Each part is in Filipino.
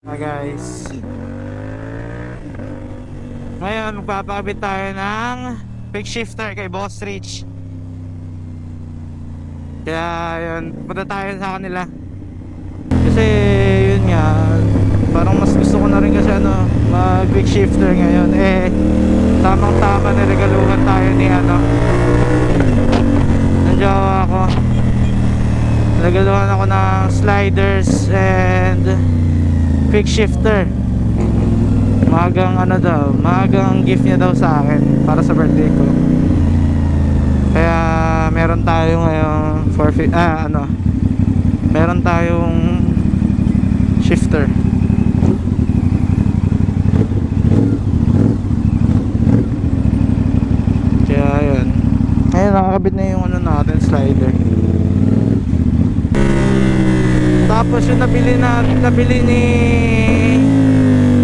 Guys, ngayon magpapakabit tayo ng quick shifter kay Boss Rich. Kaya yun, punta tayo sa kanila. Kasi yun nga, parang mas gusto ko na rin kasi mag quick shifter ngayon. Tamang tama na regaluhan tayo ni ng jowa ko. Regaluhan ako ng sliders and quick shifter. Magang gift niya daw sa akin para sa birthday ko. Kaya meron tayo ngayong meron tayong shifter. Kaya yun. Ngayon nakakabit na yung natin, slider. Tapos yung nabili ni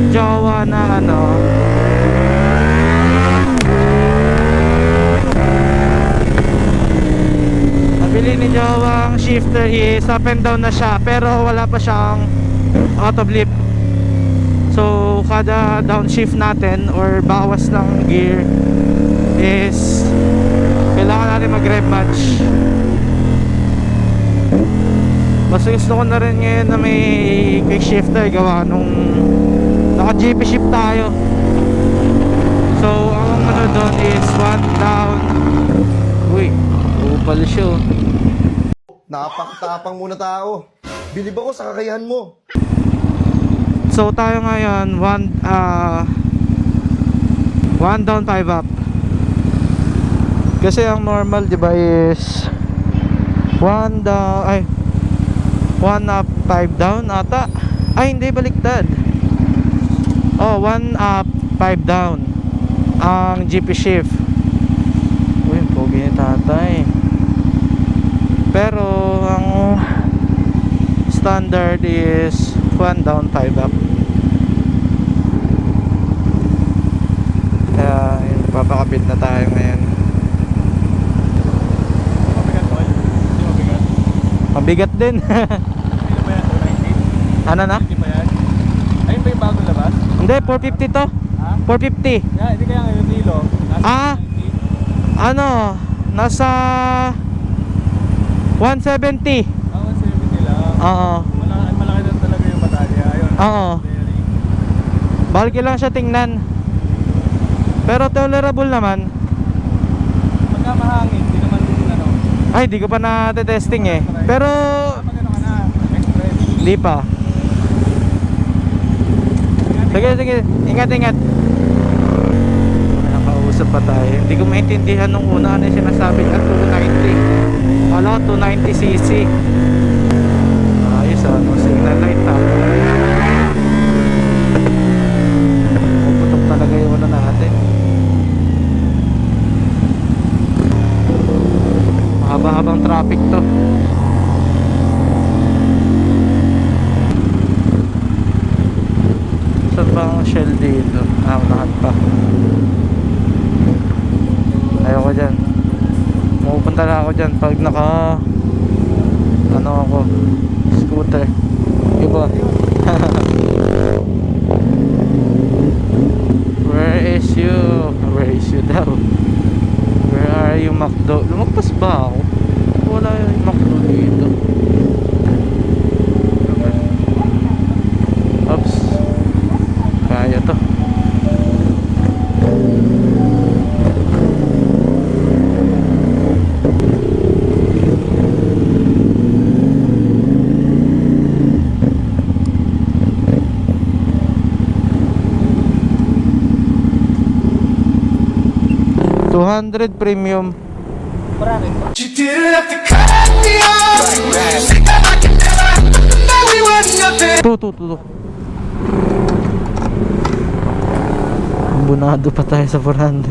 jowa na nabili ni jowa ang shifter is up and down na siya, pero wala pa siyang auto blip. So kada downshift natin or bawas ng gear is kailangan natin mag rev match. Mas gusto ko na rin ngayon na may quick shifter gawa nung naka GP shift tayo. So ang doon is one down. Uy, upal siya. Napakatapang muna tao. Bilib ako sa kakayahan mo. So tayo ngayon one down, 5 up. Kasi ang normal diba is one down, 1 up, 5 down ata. Hindi, baliktad. 1 up, 5 down ang GP shift. Uy, pogi ni tatay. Pero ang standard is 1 down, 5 up. Kaya papakabit na tayo ngayon. Mabigat din. Ano na? Ayun ba yung bagong labas? Hindi, 450 to. Ha? 450. Hindi kaya ngayon kilo. Nasa 170. 170 lang. Oo. Malaki na talaga yung batalya. Ayun. Oo. Balki lang siya tingnan. Pero tolerable naman. Pagka mahangin, hindi naman Di ko pa na-testing eh. Pero magano ka na? Express. hindi pa. Sige. Ingat. Nakausap pa tayo. Hindi ko maintindihan nung una ano yung sinasabi niya. 290. Wala, 290cc. Ayos signal light puputok talaga yung natin. Mahaba-habang traffic to. Saan ba ang Shell dito? Unahan pa. Ayoko dyan. Mapupunta na ako dyan pag ako scooter. Iba. Where is you daw? Where are you, McDo? Lumagpas ba ako? Wala yung McDo dito. Oops. Kaya to. $200 premium. Marami. You didn't have to cut me off. Say that I can never. That we were nothing. Tuh. Bunado pa tayo sa 400.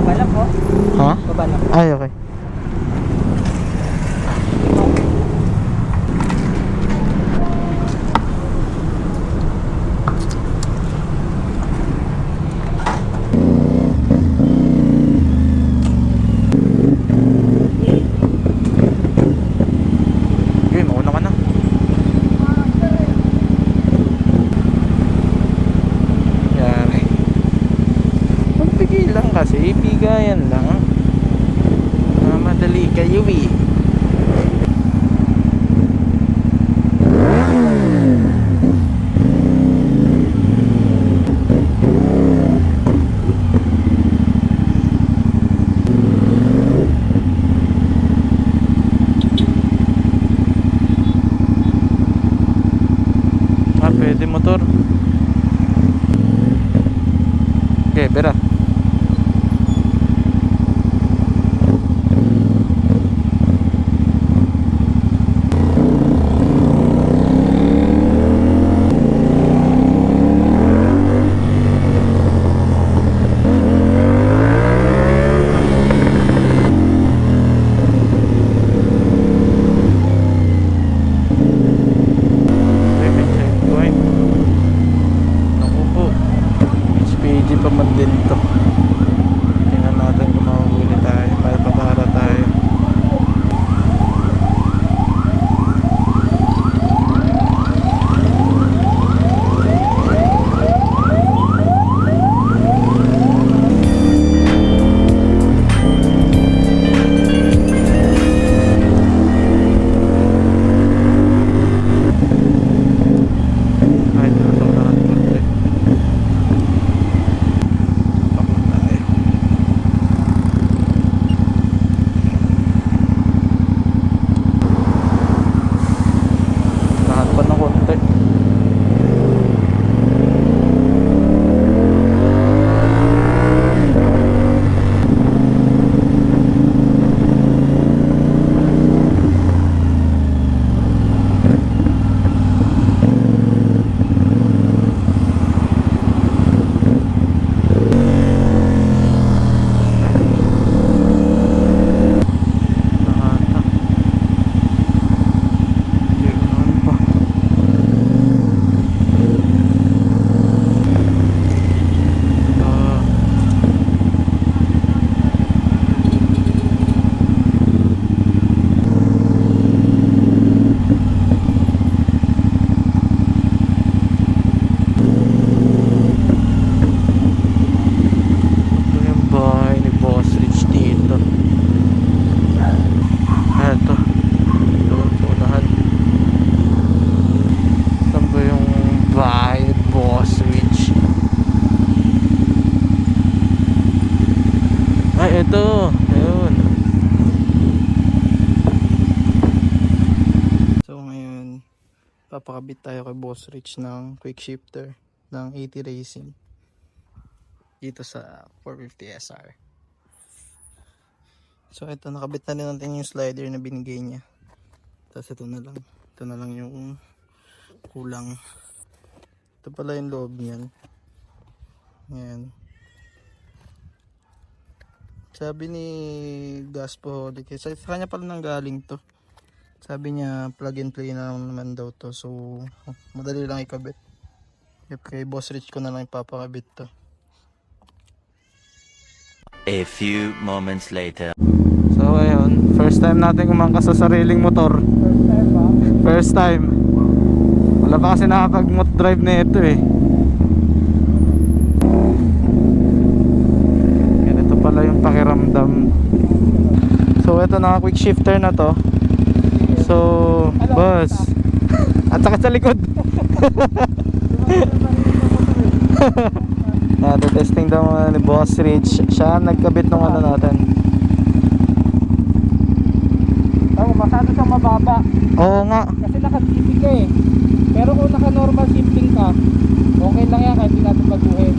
Baba po? Ha? Baba lang. Ay, okay. movie. Ah, pwede motor. Okay, bera. Payment checkpoint. Naku po. HPG pa man din to. Tingnan natin kung makahuli tayo. May papara tayo. Ay, nasobrahan konti. Takot tayo. Lahat pa ng konti. Lahat. Hindi naman pa. Ah. Ito yung bahay ni Boss Rich dito. Ah, ito. Doon sa unahan. Saan ba yung bahay ni Boss Rich? Ay, ito. Ayun. So ngayon, papakabit tayo kay Boss Rich ng quick shifter ng 80 Racing dito sa 450 SR. So ito, nakabit na rin natin yung slider na binigay niya. Tapos ito na lang. Ito na lang yung kulang. Ito pala yung loob niyan. Ayan. Sabi ni Gaspoholic, sa kanya pala nang galing to. Sabi niya plug and play na naman daw to. So madali lang ikabit. Kay Boss Rich ko na lang ipapakabit to. A few moments later. So ayun, first time natin kumangkas sa sariling motor. First time ba? First time. Wala pa kasi nakapag-moto drive na ito eh. Ganito pala yung pakiramdam. So ito, naka quick shifter na to. So, boss. At saka sa likod. Testing daw ni Boss Rich. Siya nagkabit ng ano natin. Oh, masyado siyang mababa. Oo nga. Kasi naka-shifting ka eh. Pero kung naka-normal shifting ka, okay lang yan kahit hindi natin baguhin.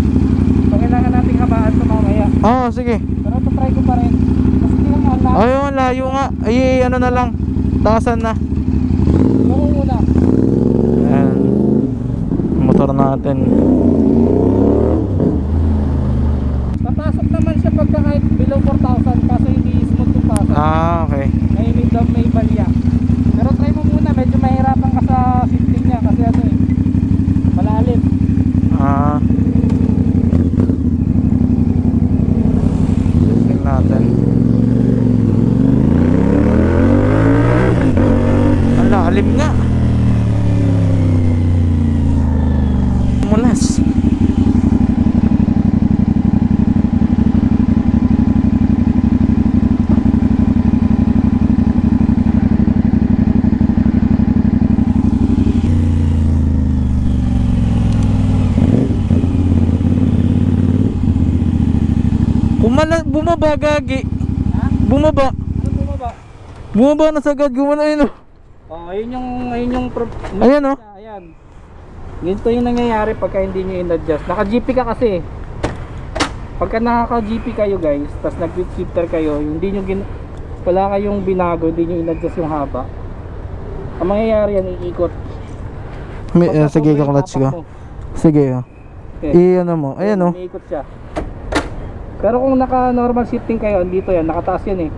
So kailangan natin habaan ito mamaya. Oo, sige. Pero ito try ko pa rin. Kasi hindi naman lahat. Ayun, layo nga. Ay, ano na lang. Takasan na. Yung muna. Ayan. Motor natin. Papasok naman siya pagka kahit below 4,000 kaso hindi smooth yung pasok. Ah, okay. May balya. Pero try mo muna, medyo mahirapan ka sa shifting niya kasi ano eh. Malalim. Ah. Testing natin. Ang lalim nga. Mulas. Bumaba gagi. Ha? Bumaba. Ano bumaba? Bumaba na sagad. Gumano yun oh. Oh, ayun yung Ayan, oh. Ayan. Ganito yung nangyayari pagka hindi nyo in-adjust. Naka-GP ka kasi. Pagka naka-GP kayo guys, tapos nag-quick shifter kayo, hindi nyo wala kayong binago, hindi nyo in-adjust yung haba. Ang mangyayari yan, iikot. Sige, clutch ko. Sige oh. Okay. I-ano mo. Ayan oh. Iikot siya. Pero kung naka-normal shifting kayo, andito yan, nakataas yan eh.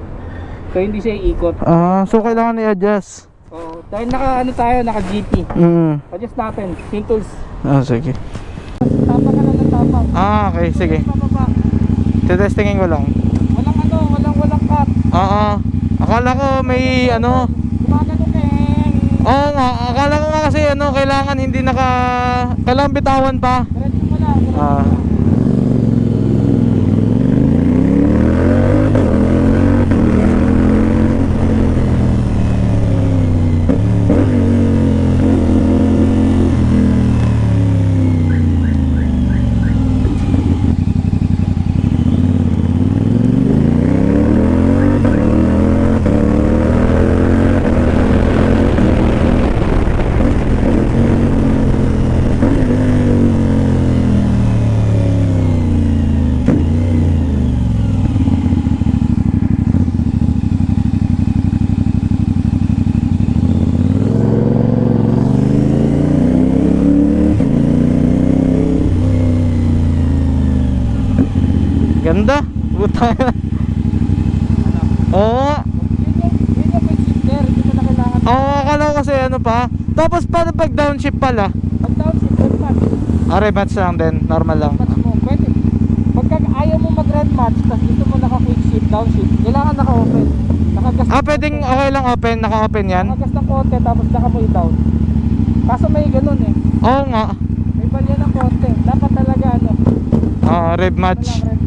So hindi siya iikot. So kailangan i-adjust. So, dahil naka-GP. Adjust natin, yung tools. Sige. Tapak ka lang ng tapak. Okay, sige. Pababa. Tetestingin ko lang. Walang cut. Akala ko may ano. Gumagano ka eh. Oo nga, akala ko nga kasi ano, kailangan hindi kailangan bitawan pa. Diretso mo lang. Ganda. Buta. Oo nga. Yun yung quick shifter, hindi mo na kailangan. Akala ko kasi ano pa. Tapos paano pag downshift pala? Pag downshift, red match. Red match lang din, normal lang. Match mo, pwede. Pagka ayaw mo mag-red match, tapos gusto mo naka-quick shift, downshift, kailangan naka-open. Nakagas Pwedeng okay lang open, naka-open yan. nakagas ng konti, tapos naka mo i-down. Kaso may ganun eh. Oo nga. May balya ng konti. Dapat talaga ano, Red match. red